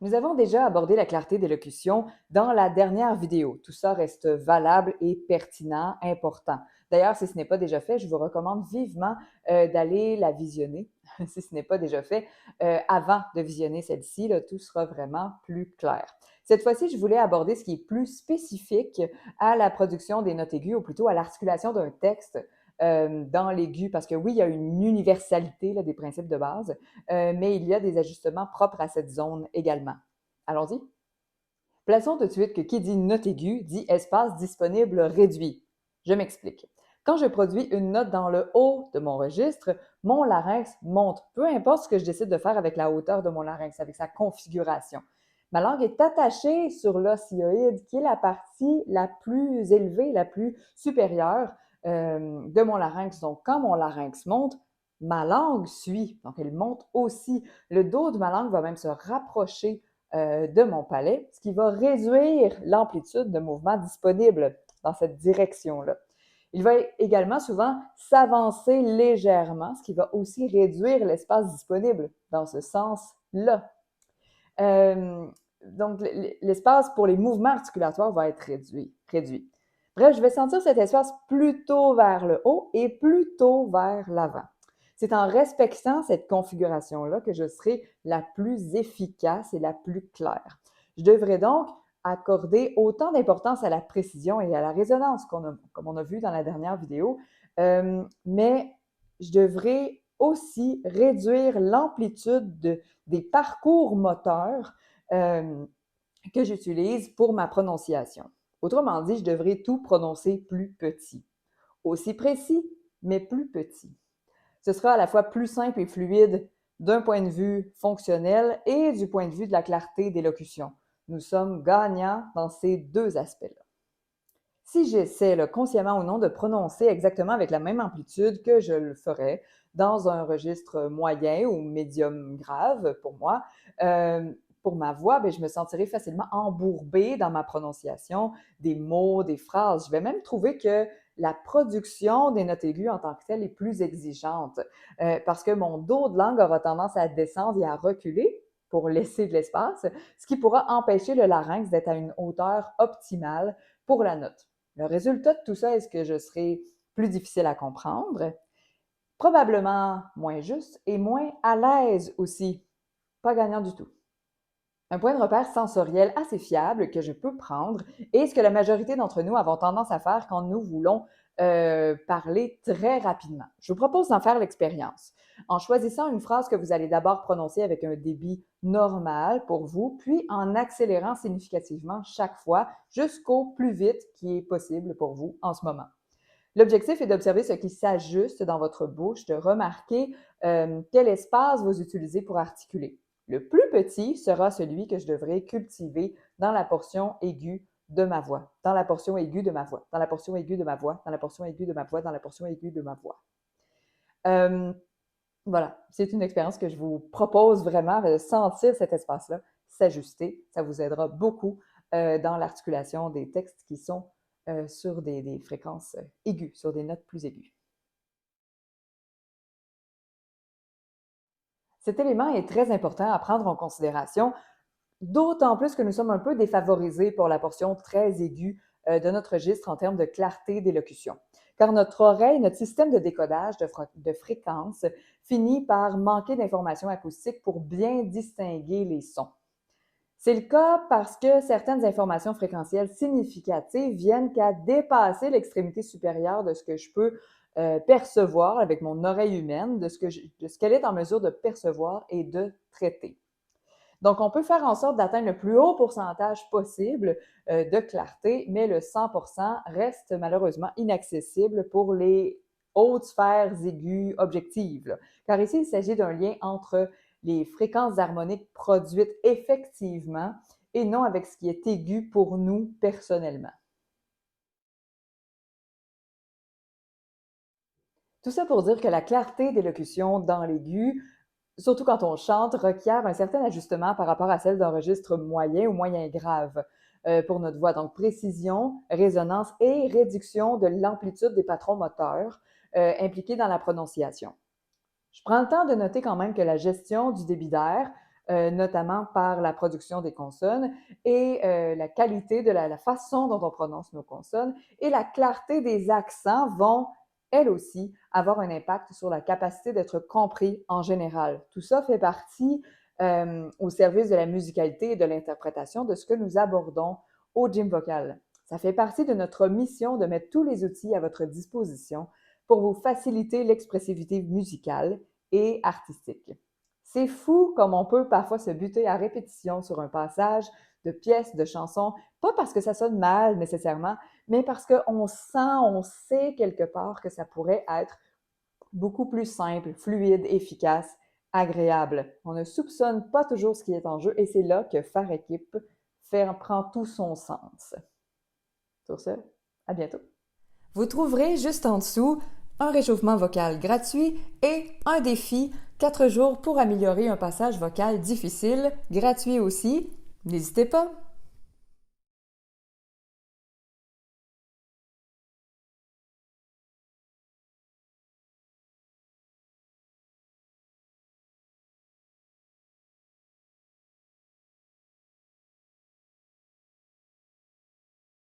Nous avons déjà abordé la clarté d'élocution dans la dernière vidéo. Tout ça reste valable et pertinent, important. D'ailleurs, si ce n'est pas déjà fait, je vous recommande vivement d'aller la visionner, si ce n'est pas déjà fait, avant de visionner celle-ci. Tout sera vraiment plus clair. Cette fois-ci, je voulais aborder ce qui est plus spécifique à la production des notes aiguës, ou plutôt à l'articulation d'un texte dans l'aigu, parce que oui, il y a une universalité des principes de base, mais il y a des ajustements propres à cette zone également. Allons-y. Plaçons tout de suite que qui dit note aiguë dit espace disponible réduit. Je m'explique. Quand je produis une note dans le haut de mon registre, mon larynx monte, peu importe ce que je décide de faire avec la hauteur de mon larynx, avec sa configuration. Ma langue est attachée sur l'os-hyoïde, qui est la partie la plus élevée, la plus supérieure de mon larynx. Donc, quand mon larynx monte, ma langue suit. Donc, elle monte aussi. Le dos de ma langue va même se rapprocher de mon palais, ce qui va réduire l'amplitude de mouvement disponible dans cette direction-là. Il va également souvent s'avancer légèrement, ce qui va aussi réduire l'espace disponible dans ce sens-là. Euh, donc, l'espace pour les mouvements articulatoires va être réduit. Bref, je vais sentir cet espace plutôt vers le haut et plutôt vers l'avant. C'est en respectant cette configuration-là que je serai la plus efficace et la plus claire. Je devrais donc accorder autant d'importance à la précision et à la résonance, comme on a vu dans la dernière vidéo, mais je devrais aussi réduire l'amplitude des parcours moteurs euh, que j'utilise pour ma prononciation. Autrement dit, je devrais tout prononcer plus petit. Aussi précis, mais plus petit. Ce sera à la fois plus simple et fluide d'un point de vue fonctionnel et du point de vue de la clarté d'élocution. Nous sommes gagnants dans ces deux aspects-là. Si j'essaie consciemment ou non de prononcer exactement avec la même amplitude que je le ferais dans un registre moyen ou médium grave pour moi, pour ma voix, je me sentirais facilement embourbée dans ma prononciation des mots, des phrases. Je vais même trouver que la production des notes aiguës en tant que telle est plus exigeante parce que mon dos de langue aura tendance à descendre et à reculer pour laisser de l'espace, ce qui pourra empêcher le larynx d'être à une hauteur optimale pour la note. Le résultat de tout ça, est-ce que je serai plus difficile à comprendre? Probablement moins juste et moins à l'aise aussi. Pas gagnant du tout. Un point de repère sensoriel assez fiable que je peux prendre et ce que la majorité d'entre nous avons tendance à faire quand nous voulons parler très rapidement. Je vous propose d'en faire l'expérience en choisissant une phrase que vous allez d'abord prononcer avec un débit normal pour vous, puis en accélérant significativement chaque fois jusqu'au plus vite qui est possible pour vous en ce moment. L'objectif est d'observer ce qui s'ajuste dans votre bouche, de remarquer quel espace vous utilisez pour articuler. Le plus petit sera celui que je devrais cultiver dans la portion aiguë de ma voix, dans la portion aiguë de ma voix, dans la portion aiguë de ma voix, dans la portion aiguë de ma voix, dans la portion aiguë de ma voix. Euh, voilà, c'est une expérience que je vous propose vraiment de sentir cet espace-là s'ajuster. Ça vous aidera beaucoup dans l'articulation des textes qui sont sur des fréquences aiguës, sur des notes plus aiguës. Cet élément est très important à prendre en considération, d'autant plus que nous sommes un peu défavorisés pour la portion très aiguë de notre registre en termes de clarté d'élocution. Car notre oreille, notre système de décodage de fréquences finit par manquer d'informations acoustiques pour bien distinguer les sons. C'est le cas parce que certaines informations fréquentielles significatives viennent qu'à dépasser l'extrémité supérieure de ce que je peux percevoir avec mon oreille humaine, de ce qu'elle est en mesure de percevoir et de traiter. Donc, on peut faire en sorte d'atteindre le plus haut pourcentage possible de clarté, mais le 100% reste malheureusement inaccessible pour les hautes sphères aiguës objectives. Car ici, il s'agit d'un lien entre les fréquences harmoniques produites effectivement et non avec ce qui est aigu pour nous personnellement. Tout ça pour dire que la clarté d'élocution dans l'aigu, surtout quand on chante, requiert un certain ajustement par rapport à celle d'un registre moyen ou moyen grave pour notre voix. Donc, précision, résonance et réduction de l'amplitude des patrons moteurs impliqués dans la prononciation. Je prends le temps de noter quand même que la gestion du débit d'air notamment par la production des consonnes et la qualité de la façon dont on prononce nos consonnes et la clarté des accents vont, elles aussi, avoir un impact sur la capacité d'être compris en général. Tout ça fait partie au service de la musicalité et de l'interprétation de ce que nous abordons au Gym Vocal. Ça fait partie de notre mission de mettre tous les outils à votre disposition pour vous faciliter l'expressivité musicale et artistique. C'est fou comme on peut parfois se buter à répétition sur un passage de pièces, de chansons, pas parce que ça sonne mal nécessairement, mais parce qu'on sent, on sait quelque part que ça pourrait être beaucoup plus simple, fluide, efficace, agréable. On ne soupçonne pas toujours ce qui est en jeu et c'est là que faire équipe prend tout son sens. Sur ce, à bientôt. Vous trouverez juste en dessous un réchauffement vocal gratuit et un défi 4 jours pour améliorer un passage vocal difficile, gratuit aussi. N'hésitez pas!